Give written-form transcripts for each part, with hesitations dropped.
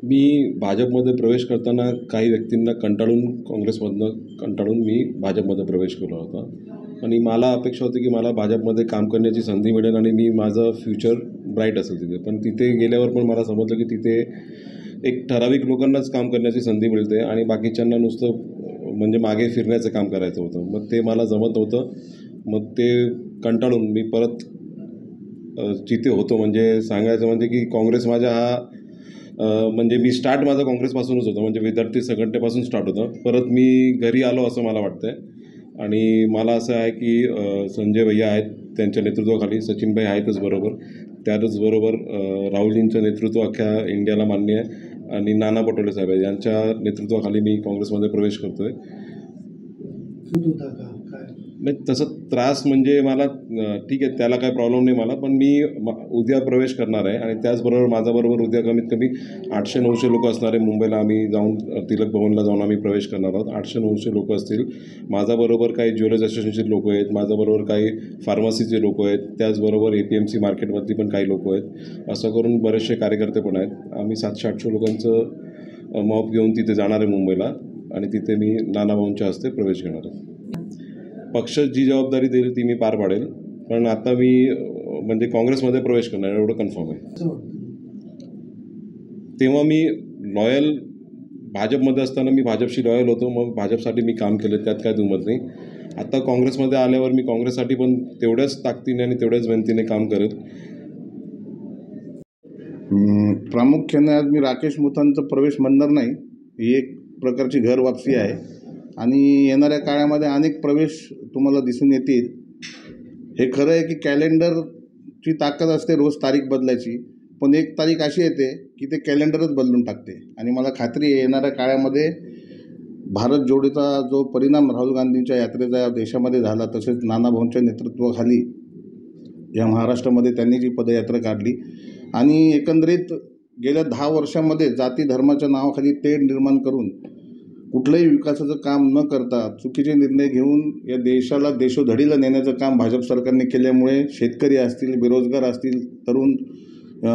मी भाजपमध्ये प्रवेश करताना काही व्यक्तींना काँग्रेसमधनं कंटाळून मी भाजपमध्ये प्रवेश केला होता आणि मला अपेक्षा होती की मला भाजपमध्ये काम करण्याची संधी मिळेल आणि मी माझं फ्युचर ब्राईट असेल तिथे. पण तिथे गेल्यावर पण मला समजलं की तिथे एक ठराविक लोकांनाच काम करण्याची संधी मिळते आणि बाकीच्यांना नुसतं म्हणजे मागे फिरण्याचं काम करायचं होतं. मग ते मला जमत होतं. मग ते कंटाळून मी परत जिथे होतो म्हणजे सांगायचं म्हणजे की काँग्रेस माझा हा म्हणजे मी स्टार्ट माझा काँग्रेसपासूनच होतं. म्हणजे विद्यार्थी संघटनेपासून स्टार्ट होतं. परत मी घरी आलो असं मला वाटतंय आणि मला असं आहे की संजय भैया आहेत त्यांच्या नेतृत्वाखाली, सचिन भाई आहेतच बरोबर, त्याचबरोबर राहुलजींचं नेतृत्व अख्ख्या इंडियाला मान्य आहे आणि नाना पटोले साहेब यांच्या नेतृत्वाखाली मी काँग्रेसमध्ये प्रवेश करतोय. नाही तसं त्रास म्हणजे मला ठीक आहे त्याला काय प्रॉब्लेम नाही मला, पण मी उद्या प्रवेश करणार आहे आणि त्याचबरोबर माझ्याबरोबर उद्या कमीत कमी 800-900 लोक असणार आहे. मुंबईला आम्ही जाऊन तिलक भवनला जाऊन आम्ही प्रवेश करणार आहोत. 800-900 लोक असतील. माझ्याबरोबर काही ज्वेलर्स असोसिएशनचे लोक आहेत, माझ्याबरोबर काही फार्मसीचे लोक आहेत, त्याचबरोबर APMC मार्केटमधली पण काही लोक आहेत. असं करून बरेचसे कार्यकर्ते पण आहेत. आम्ही 700-800 लोकांचं मॉब घेऊन तिथे जाणार आहे मुंबईला आणि तिथे मी नाना भाऊंच्या हस्ते प्रवेश घेणार आहे. पक्ष जी जबाबदारी देईल ती मी पार पाडेल, पण आता मी म्हणजे काँग्रेसमध्ये प्रवेश करणार एवढं कन्फर्म आहे. तेव्हा मी लॉयल भाजपमध्ये असताना मी भाजपशी लॉयल होतो, मग भाजपसाठी मी काम केलं, त्यात काय दुमत नाही. आता काँग्रेसमध्ये आल्यावर मी काँग्रेससाठी पण तेवढ्याच ताकदीने आणि तेवढ्याच मेहनतीने काम करेल. प्रामुख्याने आज मी राकेश मुथांचा प्रवेश म्हणणार नाही. ही एक प्रकारची घर वापसी आहे आणि येणाऱ्या काळामध्ये अनेक प्रवेश तुम्हाला दिसून येतील. हे खरं आहे की कॅलेंडरची ताकद असते रोज तारीख बदलायची, पण एक तारीख अशी येते की ते कॅलेंडरच बदलून टाकते. आणि मला खात्री आहे येणाऱ्या काळामध्ये भारत जोडीचा जो परिणाम राहुल गांधींच्या यात्रेचा या देशामध्ये झाला, तसेच नाना भाऊंच्या नेतृत्वाखाली या महाराष्ट्रामध्ये त्यांनी जी पदयात्रा काढली आणि एकंदरीत गेल्या 10 वर्षामध्ये जाती धर्माच्या नावाखाली तेढ निर्माण करून कुठलंही विकासाचं काम न करता चुकीचे निर्णय घेऊन या देशाला देशोधडीला नेण्याचं काम भाजप सरकारने केल्यामुळे शेतकरी असतील, बेरोजगार असतील, तरुण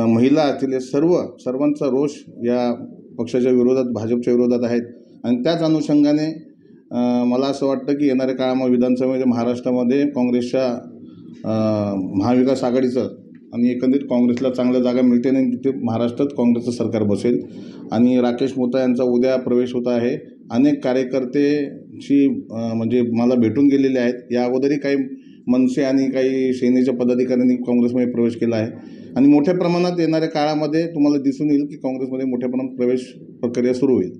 महिला असतील, हे सर्वांचा रोष या पक्षाच्या विरोधात, भाजपच्या विरोधात आहेत. आणि त्याच अनुषंगाने मला असं वाटतं की येणाऱ्या काळामध्ये विधानसभेमध्ये महाराष्ट्रामध्ये काँग्रेसच्या महाविकास आघाडीचं आणि एकंदरीत काँग्रेसला चांगल्या जागा मिळते आणि तिथे महाराष्ट्रात काँग्रेसचं सरकार बसेल. आणि राकेश मुथा यांचा उद्या प्रवेश होत आहे. अनेक कार्यकर्तेशी म्हणजे मला भेटून गेलेले आहेत. या अगोदरही काही मनसे आणि काही सेनेच्या पदाधिकाऱ्यांनी काँग्रेसमध्ये प्रवेश केला आहे आणि मोठ्या प्रमाणात येणाऱ्या काळामध्ये तुम्हाला दिसून येईल की काँग्रेसमध्ये मोठ्या प्रमाणात प्रवेश प्रक्रिया सुरू होईल.